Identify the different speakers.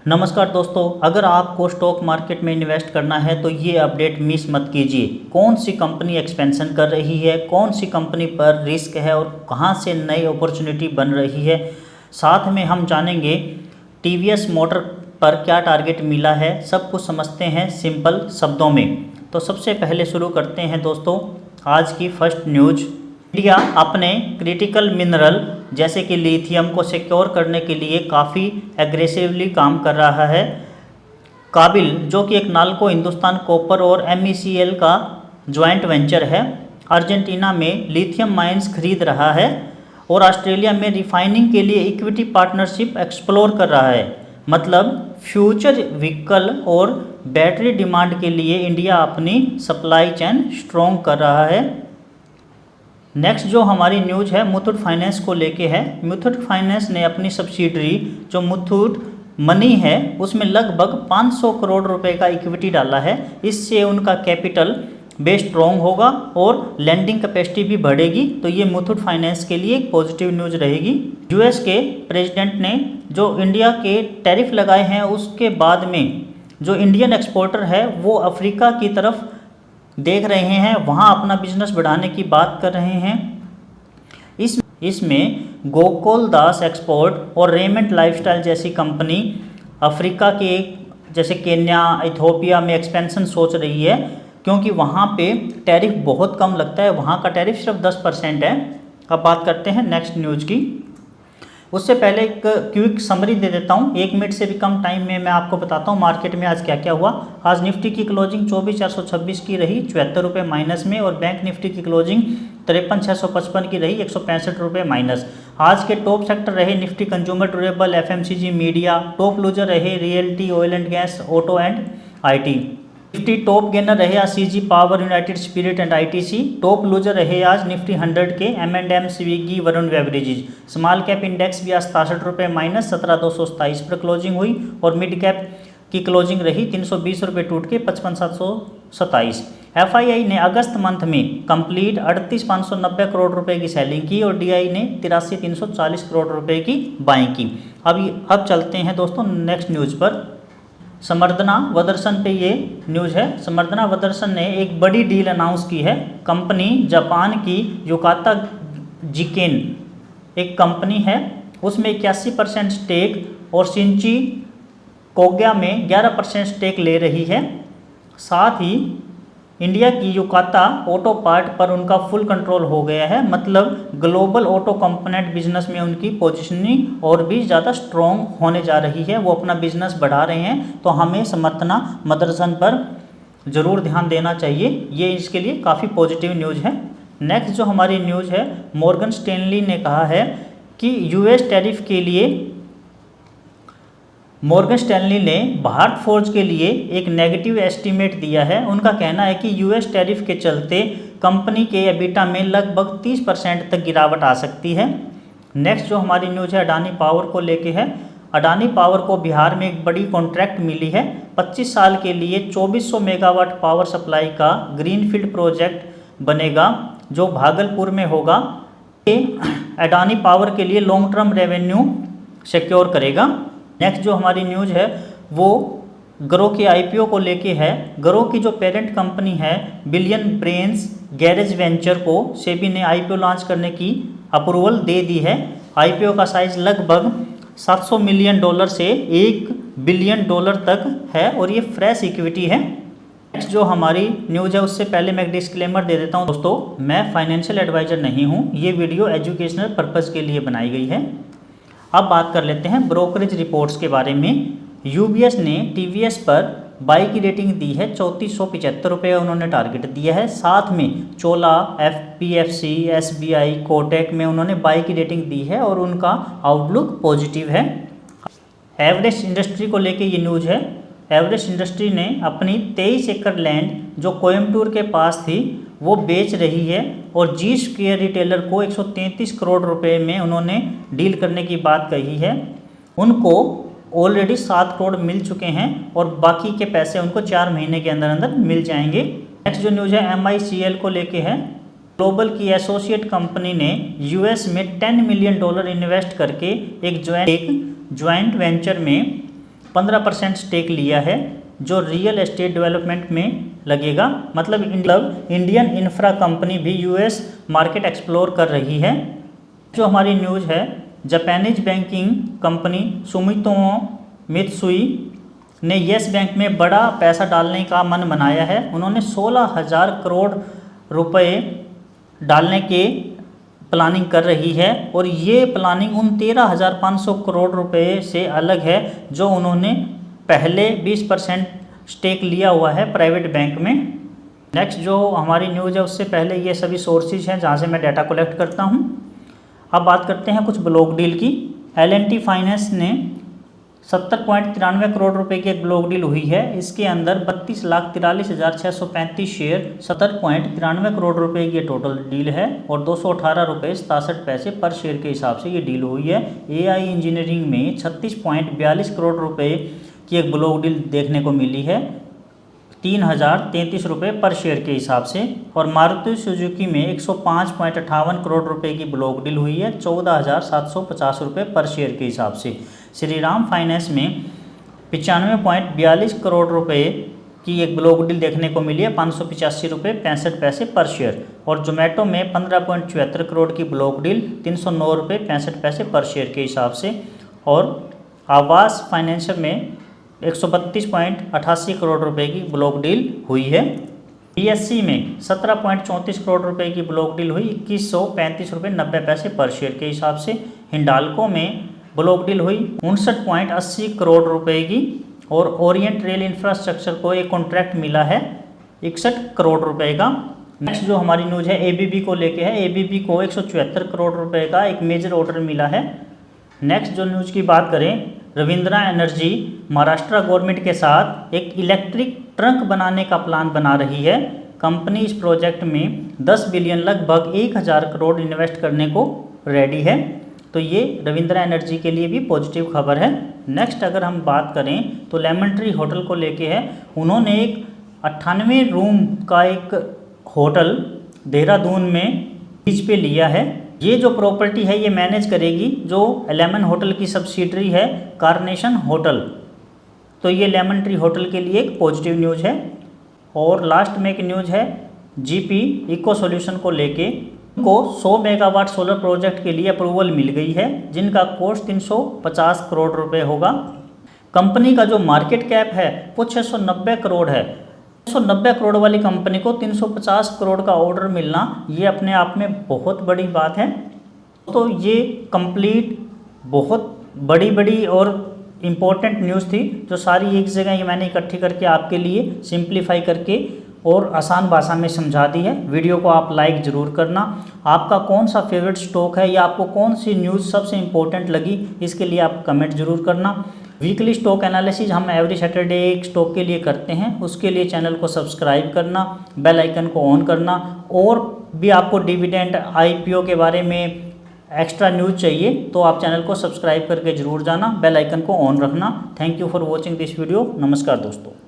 Speaker 1: नमस्कार दोस्तों, अगर आपको स्टॉक मार्केट में इन्वेस्ट करना है तो ये अपडेट मिस मत कीजिए। कौन सी कंपनी एक्सपेंशन कर रही है, कौन सी कंपनी पर रिस्क है और कहां से नई अपॉर्चुनिटी बन रही है। साथ में हम जानेंगे टीवीएस मोटर पर क्या टारगेट मिला है। सब कुछ समझते हैं सिंपल शब्दों में। तो सबसे पहले शुरू करते हैं दोस्तों आज की फर्स्ट न्यूज। इंडिया अपने क्रिटिकल मिनरल जैसे कि लिथियम को सिक्योर करने के लिए काफ़ी एग्रेसिवली काम कर रहा है। काबिल जो कि एक नाल्को हिंदुस्तान कॉपर और MECL का ज्वाइंट वेंचर है, अर्जेंटीना में लिथियम माइंस खरीद रहा है और ऑस्ट्रेलिया में रिफाइनिंग के लिए इक्विटी पार्टनरशिप एक्सप्लोर कर रहा है। मतलब फ्यूचर व्हीकल और बैटरी डिमांड के लिए इंडिया अपनी सप्लाई चेन स्ट्रॉन्ग कर रहा है। नेक्स्ट जो हमारी न्यूज़ है मुथूट फाइनेंस को लेके है। मुथूट फाइनेंस ने अपनी सब्सिडरी जो मुथूट मनी है उसमें लगभग 500 करोड़ रुपए का इक्विटी डाला है। इससे उनका कैपिटल बेस स्ट्रॉन्ग होगा और लैंडिंग कैपेसिटी भी बढ़ेगी। तो ये मुथूट फाइनेंस के लिए एक पॉजिटिव न्यूज़ रहेगी। US के प्रेसिडेंट ने जो इंडिया के टैरिफ लगाए हैं उसके बाद में जो इंडियन एक्सपोर्टर है वो अफ्रीका की तरफ देख रहे हैं, वहाँ अपना बिजनेस बढ़ाने की बात कर रहे हैं। इसमें गोकुल दास एक्सपोर्ट और रेमेंट लाइफस्टाइल जैसी कंपनी अफ्रीका के जैसे केन्या, इथियोपिया में एक्सपेंशन सोच रही है, क्योंकि वहाँ पे टैरिफ बहुत कम लगता है। वहाँ का टैरिफ सिर्फ 10% है। अब बात करते हैं नेक्स्ट न्यूज़ की। उससे पहले एक क्विक समरी दे देता हूँ। 1 मिनट से भी कम टाइम में मैं आपको बताता हूँ मार्केट में आज क्या क्या हुआ। आज निफ्टी की क्लोजिंग 24,426 की रही, 74 रुपये माइनस में, और बैंक निफ्टी की क्लोजिंग 53,655 की रही, 165 रुपये माइनस। आज के टॉप सेक्टर रहे Nifty consumer durable, FMCG, media. Top loser रहे realty, oil and gas, auto and IT। Nifty top gainer रहे आज CG power, United Spirit and ITC। Top loser रहे आज निफ्टी 100 के M&M, Swiggy, Varun Beverages. Small cap index भी आज 67 रुपये minus, 17,227 पर क्लोजिंग हुई, और मिड कैप की क्लोजिंग रही 320 रुपये टूट के 55,727। FII ने अगस्त मंथ में कंप्लीट 38,590 करोड़ रुपए की सेलिंग की और DI ने 83,340 करोड़ रुपए की बाइंग की। अब चलते हैं दोस्तों नेक्स्ट न्यूज़ पर। समर्दना वदर्सन पे ये न्यूज़ है। समर्दना वदर्सन ने एक बड़ी डील अनाउंस की है। कंपनी जापान की युकाता जिकेन एक कंपनी है, उसमें 81% स्टेक और शिंची कोग्या में 11% स्टेक ले रही है। साथ ही इंडिया की युकाता ऑटो पार्ट पर उनका फुल कंट्रोल हो गया है। मतलब ग्लोबल ऑटो कंपोनेंट बिजनेस में उनकी पोजीशनिंग और भी ज़्यादा स्ट्रॉन्ग होने जा रही है। वो अपना बिजनेस बढ़ा रहे हैं, तो हमें समर्दना मदरसन पर ज़रूर ध्यान देना चाहिए। ये इसके लिए काफ़ी पॉजिटिव न्यूज़ है। नेक्स्ट जो हमारी न्यूज़ है, मॉर्गन स्टैनली ने कहा है कि US टैरिफ के लिए मॉर्गन स्टैनली ने भारत फोर्ज के लिए एक नेगेटिव एस्टीमेट दिया है। उनका कहना है कि US टैरिफ के चलते कंपनी के EBITDA में लगभग 30% तक गिरावट आ सकती है। नेक्स्ट जो हमारी न्यूज़ है अडानी पावर को लेके है। अडानी पावर को बिहार में एक बड़ी कॉन्ट्रैक्ट मिली है। 25 साल के लिए 2400 मेगावाट पावर सप्लाई का ग्रीनफील्ड प्रोजेक्ट बनेगा जो भागलपुर में होगा। ये अडानी पावर के लिए लॉन्ग टर्म रेवेन्यू सिक्योर करेगा। नेक्स्ट जो हमारी न्यूज़ है वो ग्रो के IPO को लेके है। ग्रो की जो पेरेंट कंपनी है बिलियन ब्रेन्स गैरेज वेंचर को सेबी ने IPO लॉन्च करने की अप्रूवल दे दी है। IPO का साइज लगभग $700 मिलियन से $1 बिलियन तक है और ये फ्रेश इक्विटी है। नेक्स्ट जो हमारी न्यूज़ है उससे पहले मैं एक डिस्क्लेमर दे देता हूँ दोस्तों, मैं फाइनेंशियल एडवाइज़र नहीं हूँ। ये वीडियो एजुकेशनल पर्पज़ के लिए बनाई गई है। अब बात कर लेते हैं ब्रोकरेज रिपोर्ट्स के बारे में। UBS ने TVS पर बाई की रेटिंग दी है, 3475 रुपये उन्होंने टारगेट दिया है। साथ में चोला, FPFC, SBI, कोटेक में उन्होंने बाई की रेटिंग दी है और उनका आउटलुक पॉजिटिव है। एवरेस्ट इंडस्ट्री को लेके ये न्यूज़ है। एवरेस्ट इंडस्ट्री ने अपनी 23 एकड़ लैंड जो कोयम्बटूर के पास थी वो बेच रही है और जी स्क्वायर रिटेलर को 133 करोड़ रुपए में उन्होंने डील करने की बात कही है। उनको ऑलरेडी 7 करोड़ मिल चुके हैं और बाकी के पैसे उनको 4 महीने के अंदर अंदर मिल जाएंगे। नेक्स्ट जो न्यूज़ है MICL को लेके है। ग्लोबल की एसोसिएट कंपनी ने US में $10 मिलियन इन्वेस्ट करके एक ज्वाइंट वेंचर में 15% स्टेक लिया है जो रियल एस्टेट डेवलपमेंट में लगेगा। मतलब इंडियन इंफ्रा कंपनी भी यूएस मार्केट एक्सप्लोर कर रही है। जो हमारी न्यूज़ है, Japanese banking company Sumitomo Mitsui ने येस बैंक में बड़ा पैसा डालने का मन बनाया है। उन्होंने 16,000 करोड़ रुपए डालने के प्लानिंग कर रही है और ये प्लानिंग उन 13,500 करोड़ रुपए से अलग है जो उन्होंने पहले 20% स्टेक लिया हुआ है प्राइवेट बैंक में। नेक्स्ट जो हमारी न्यूज़ है उससे पहले ये सभी सोर्सेज हैं जहाँ से मैं डाटा कलेक्ट करता हूँ। अब बात करते हैं कुछ ब्लॉक डील की। L&T फाइनेंस ने 70.93 करोड़ रुपए की एक ब्लॉक डील हुई है। इसके अंदर 32,43,635 शेयर 70.93 करोड़ रुपए की टोटल डील है और 218 रुपये 67 पैसे पर शेयर के हिसाब से ये डील हुई है। AI इंजीनियरिंग में 36.42 करोड़ रुपए की एक ब्लॉक डील देखने को मिली है 3,033 रुपये पर शेयर के हिसाब से। और मारुति सुजुकी में 105.58 करोड़ रुपए की ब्लॉक डील हुई है 14,750 रुपये पर शेयर के हिसाब से। श्रीराम फाइनेंस में 95.42 करोड़ रुपए की एक ब्लॉक डील देखने को मिली है 585 रुपये 65 पैसे पर शेयर। और जोमेटो में 15.74 करोड़ की ब्लॉक डील 309 रुपये 65 पैसे पर शेयर के हिसाब से। और आवास फाइनेंशियल में 132.88 करोड़ रुपए की ब्लॉक डील हुई है। BSE में 17.34 करोड़ रुपए की ब्लॉक डील हुई 2135 रुपये 90 पैसे पर शेयर के हिसाब से। हिंडाल्को में ब्लॉक डील हुई 59.80 करोड़ रुपए की। और ओरिएंट रेल इंफ्रास्ट्रक्चर को एक कॉन्ट्रैक्ट मिला है 61 करोड़ रुपए का। नेक्स्ट जो हमारी न्यूज़ है ABB को लेके है। ABB को 174 करोड़ रुपए का एक मेजर ऑर्डर मिला है। नेक्स्ट जो न्यूज़ की बात करें, रविंद्रा एनर्जी महाराष्ट्र गवर्नमेंट के साथ एक इलेक्ट्रिक ट्रक बनाने का प्लान बना रही है। कंपनी इस प्रोजेक्ट में 10 बिलियन लगभग 1,000 करोड़ इन्वेस्ट करने को रेडी है। तो ये रविंद्रा एनर्जी के लिए भी पॉजिटिव खबर है। नेक्स्ट अगर हम बात करें तो लेमन ट्री होटल को लेके है। उन्होंने एक 98 रूम का एक होटल देहरादून में लीज पे लिया है। ये जो प्रॉपर्टी है ये मैनेज करेगी जो लेमन होटल की सब्सिडरी है कार्नेशन होटल। तो ये लेमन ट्री होटल के लिए एक पॉजिटिव न्यूज़ है। और लास्ट में एक न्यूज़ है GP इको सॉल्यूशन को लेके को 100 मेगावाट सोलर प्रोजेक्ट के लिए अप्रूवल मिल गई है जिनका कॉस्ट 350 करोड़ रुपए होगा। कंपनी का जो मार्केट कैप है वो 690 करोड़ है। 690 करोड़ वाली कंपनी को 350 करोड़ का ऑर्डर मिलना ये अपने आप में बहुत बड़ी बात है। तो ये कंप्लीट बहुत बड़ी और इम्पोर्टेंट न्यूज़ थी जो सारी एक जगह ये मैंने इकट्ठी करके आपके लिए सिंप्लीफाई करके और आसान भाषा में समझा दी है। वीडियो को आप लाइक ज़रूर करना। आपका कौन सा फेवरेट स्टॉक है या आपको कौन सी न्यूज़ सबसे इम्पोर्टेंट लगी इसके लिए आप कमेंट ज़रूर करना। वीकली स्टॉक एनालिसिस हम एवरी सैटरडे एक स्टॉक के लिए करते हैं। उसके लिए चैनल को सब्सक्राइब करना, बेल आइकन को ऑन करना। और भी आपको डिविडेंड IPO के बारे में एक्स्ट्रा न्यूज़ चाहिए तो आप चैनल को सब्सक्राइब करके ज़रूर जाना, बेल आइकन को ऑन रखना। Thank you for watching this video. नमस्कार दोस्तों।